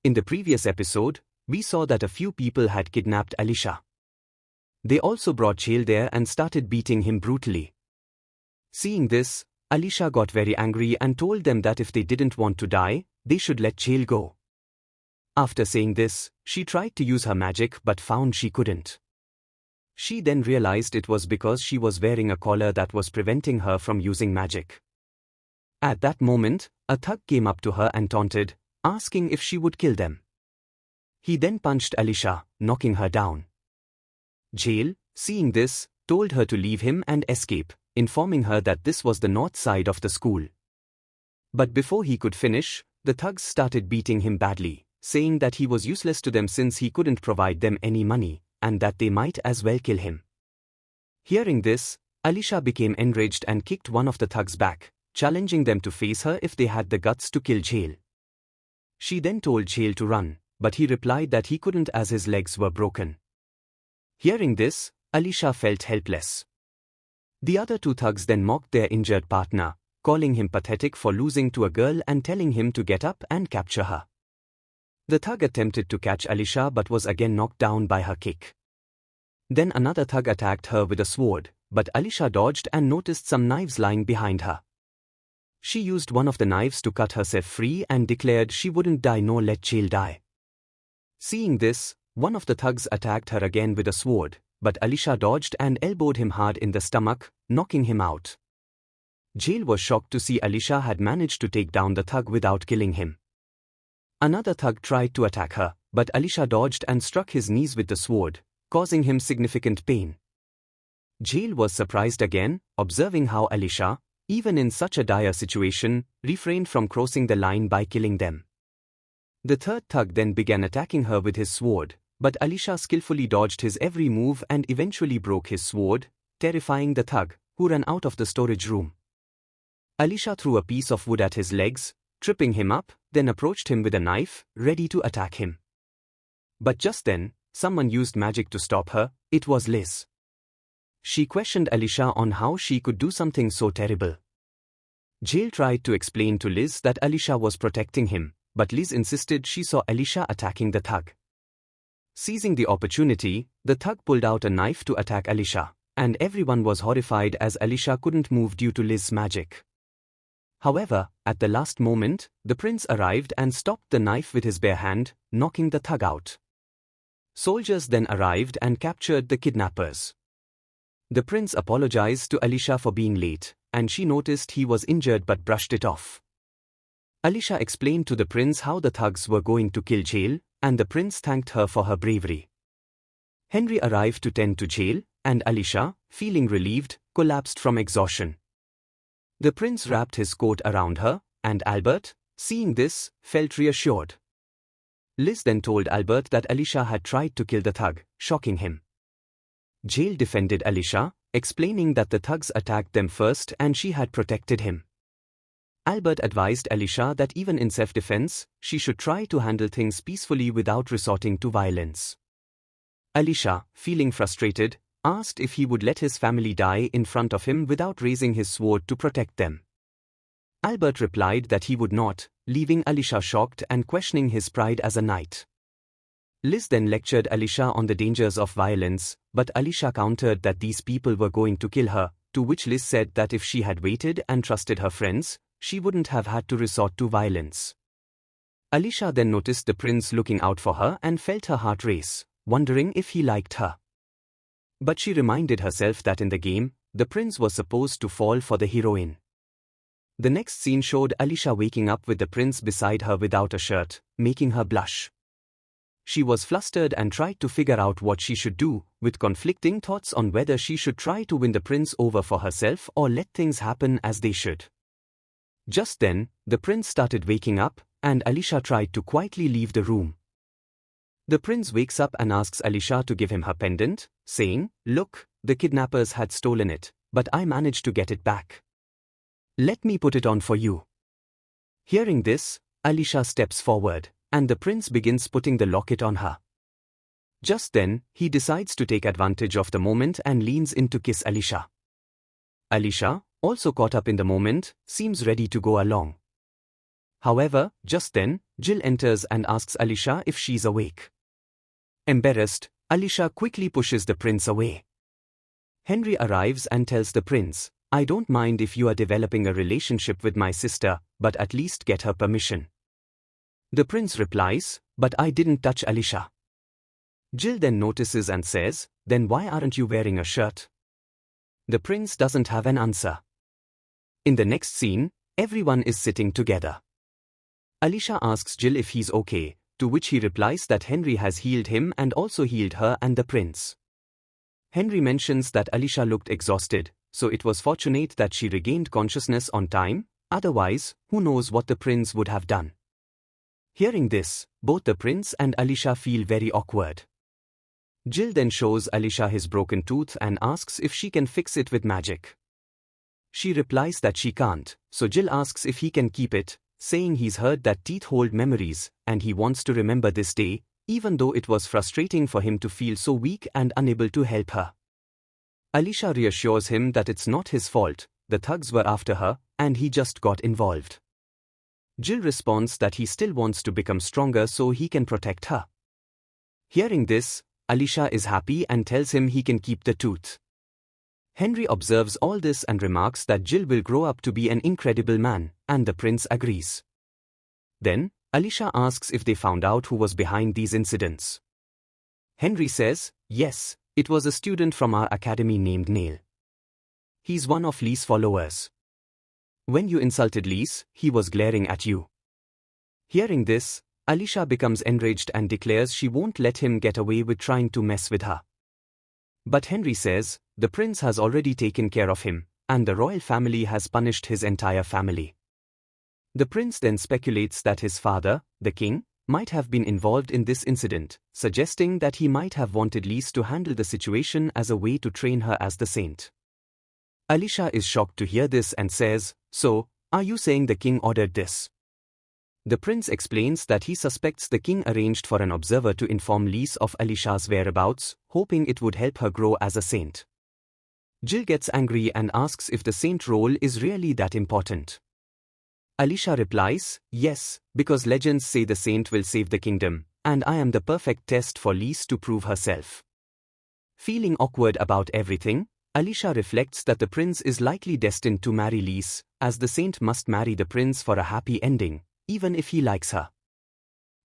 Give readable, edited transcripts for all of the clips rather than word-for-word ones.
In the previous episode, we saw that a few people had kidnapped Alicia. They also brought Chael there and started beating him brutally. Seeing this, Alicia got very angry and told them that if they didn't want to die, they should let Chael go. After saying this, she tried to use her magic but found she couldn't. She then realized it was because she was wearing a collar that was preventing her from using magic. At that moment, a thug came up to her and taunted, asking if she would kill them. He then punched Alicia, knocking her down. Chael, seeing this, told her to leave him and escape, informing her that this was the north side of the school. But before he could finish, the thugs started beating him badly, saying that he was useless to them since he couldn't provide them any money, and that they might as well kill him. Hearing this, Alicia became enraged and kicked one of the thugs back, challenging them to face her if they had the guts to kill Chael. She then told Chael to run, but he replied that he couldn't as his legs were broken. Hearing this, Alicia felt helpless. The other two thugs then mocked their injured partner, calling him pathetic for losing to a girl and telling him to get up and capture her. The thug attempted to catch Alicia but was again knocked down by her kick. Then another thug attacked her with a sword, but Alicia dodged and noticed some knives lying behind her. She used one of the knives to cut herself free and declared she wouldn't die nor let Chael die. Seeing this, one of the thugs attacked her again with a sword, but Alicia dodged and elbowed him hard in the stomach, knocking him out. Chael was shocked to see Alicia had managed to take down the thug without killing him. Another thug tried to attack her, but Alicia dodged and struck his knees with the sword, causing him significant pain. Chael was surprised again, observing how Alicia, even in such a dire situation, refrained from crossing the line by killing them. The third thug then began attacking her with his sword, but Alicia skillfully dodged his every move and eventually broke his sword, terrifying the thug, who ran out of the storage room. Alicia threw a piece of wood at his legs, tripping him up, then approached him with a knife, ready to attack him. But just then, someone used magic to stop her. It was Liz. She questioned Alicia on how she could do something so terrible. Chael tried to explain to Liz that Alicia was protecting him, but Liz insisted she saw Alicia attacking the thug. Seizing the opportunity, the thug pulled out a knife to attack Alicia, and everyone was horrified as Alicia couldn't move due to Liz's magic. However, at the last moment, the prince arrived and stopped the knife with his bare hand, knocking the thug out. Soldiers then arrived and captured the kidnappers. The prince apologized to Alicia for being late, and she noticed he was injured but brushed it off. Alicia explained to the prince how the thugs were going to kill Chael, and the prince thanked her for her bravery. Henry arrived to tend to Chael, and Alicia, feeling relieved, collapsed from exhaustion. The prince wrapped his coat around her, and Albert, seeing this, felt reassured. Liz then told Albert that Alicia had tried to kill the thug, shocking him. Chael defended Alicia, explaining that the thugs attacked them first and she had protected him. Albert advised Alicia that even in self-defense, she should try to handle things peacefully without resorting to violence. Alicia, feeling frustrated, asked if he would let his family die in front of him without raising his sword to protect them. Albert replied that he would not, leaving Alicia shocked and questioning his pride as a knight. Liz then lectured Alicia on the dangers of violence, but Alicia countered that these people were going to kill her, to which Liz said that if she had waited and trusted her friends, she wouldn't have had to resort to violence. Alicia then noticed the prince looking out for her and felt her heart race, wondering if he liked her. But she reminded herself that in the game, the prince was supposed to fall for the heroine. The next scene showed Alicia waking up with the prince beside her without a shirt, making her blush. She was flustered and tried to figure out what she should do, with conflicting thoughts on whether she should try to win the prince over for herself or let things happen as they should. Just then, the prince started waking up, and Alicia tried to quietly leave the room. The prince wakes up and asks Alicia to give him her pendant, saying, "Look, the kidnappers had stolen it, but I managed to get it back. Let me put it on for you." Hearing this, Alicia steps forward, and the prince begins putting the locket on her. Just then, he decides to take advantage of the moment and leans in to kiss Alicia. Alicia, also caught up in the moment, seems ready to go along. However, just then, Jill enters and asks Alicia if she's awake. Embarrassed, Alicia quickly pushes the prince away. Henry arrives and tells the prince, "I don't mind if you are developing a relationship with my sister, but at least get her permission." The prince replies, "But I didn't touch Alicia." Jill then notices and says, "Then why aren't you wearing a shirt?" The prince doesn't have an answer. In the next scene, everyone is sitting together. Alicia asks Jill if he's okay, to which he replies that Henry has healed him and also healed her and the prince. Henry mentions that Alicia looked exhausted, so it was fortunate that she regained consciousness on time, otherwise, who knows what the prince would have done. Hearing this, both the prince and Alicia feel very awkward. Jill then shows Alicia his broken tooth and asks if she can fix it with magic. She replies that she can't, so Jill asks if he can keep it, saying he's heard that teeth hold memories, and he wants to remember this day, even though it was frustrating for him to feel so weak and unable to help her. Alicia reassures him that it's not his fault, the thugs were after her, and he just got involved. Jill responds that he still wants to become stronger so he can protect her. Hearing this, Alicia is happy and tells him he can keep the tooth. Henry observes all this and remarks that Jill will grow up to be an incredible man, and the prince agrees. Then, Alicia asks if they found out who was behind these incidents. Henry says, "Yes, it was a student from our academy named Neil. He's one of Lee's followers. When you insulted Lee's, he was glaring at you." Hearing this, Alicia becomes enraged and declares she won't let him get away with trying to mess with her. But Henry says, the prince has already taken care of him, and the royal family has punished his entire family. The prince then speculates that his father, the king, might have been involved in this incident, suggesting that he might have wanted Lise to handle the situation as a way to train her as the saint. Alicia is shocked to hear this and says, "So, are you saying the king ordered this?" The prince explains that he suspects the king arranged for an observer to inform Lise of Alicia's whereabouts, hoping it would help her grow as a saint. Jill gets angry and asks if the saint role is really that important. Alicia replies, "Yes, because legends say the saint will save the kingdom, and I am the perfect test for Lise to prove herself." Feeling awkward about everything, Alicia reflects that the prince is likely destined to marry Lise, as the saint must marry the prince for a happy ending, even if he likes her.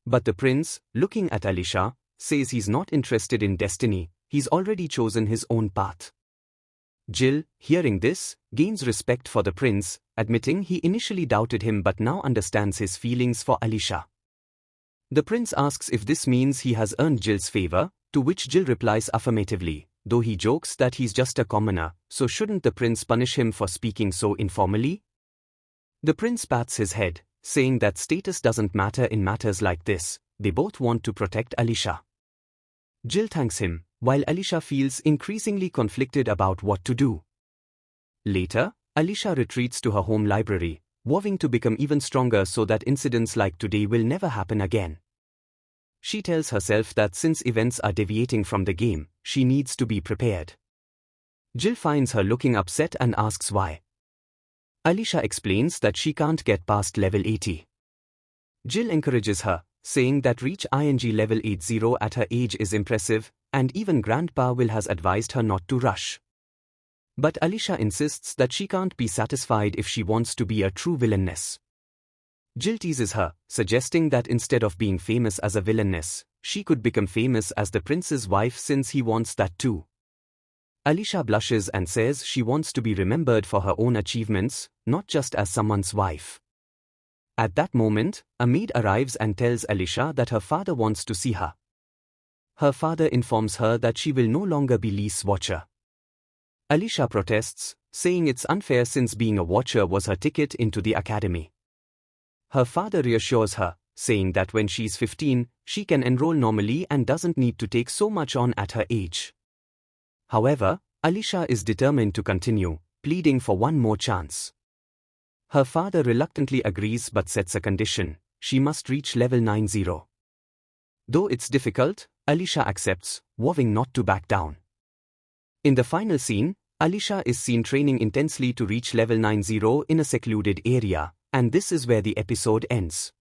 But the prince, looking at Alicia, says he's not interested in destiny, he's already chosen his own path. Jill, hearing this, gains respect for the prince, admitting he initially doubted him but now understands his feelings for Alicia. The prince asks if this means he has earned Jill's favor, to which Jill replies affirmatively, though he jokes that he's just a commoner, so shouldn't the prince punish him for speaking so informally? The prince pats his head, saying that status doesn't matter in matters like this, they both want to protect Alicia. Jill thanks him, while Alicia feels increasingly conflicted about what to do. Later, Alicia retreats to her home library, vowing to become even stronger so that incidents like today will never happen again. She tells herself that since events are deviating from the game, she needs to be prepared. Jill finds her looking upset and asks why. Alicia explains that she can't get past level 80. Jill encourages her, saying that reach level 80 at her age is impressive, and even Grandpa Will has advised her not to rush. But Alicia insists that she can't be satisfied if she wants to be a true villainess. Jill teases her, suggesting that instead of being famous as a villainess, she could become famous as the prince's wife since he wants that too. Alicia blushes and says she wants to be remembered for her own achievements, not just as someone's wife. At that moment, a maid arrives and tells Alicia that her father wants to see her. Her father informs her that she will no longer be Lise's watcher. Alicia protests, saying it's unfair since being a watcher was her ticket into the academy. Her father reassures her, saying that when she's 15, she can enroll normally and doesn't need to take so much on at her age. However, Alicia is determined to continue, pleading for one more chance. Her father reluctantly agrees but sets a condition: she must reach level 90. Though it's difficult, Alicia accepts, vowing not to back down. In the final scene, Alicia is seen training intensely to reach level 90 in a secluded area, And this is where the episode ends.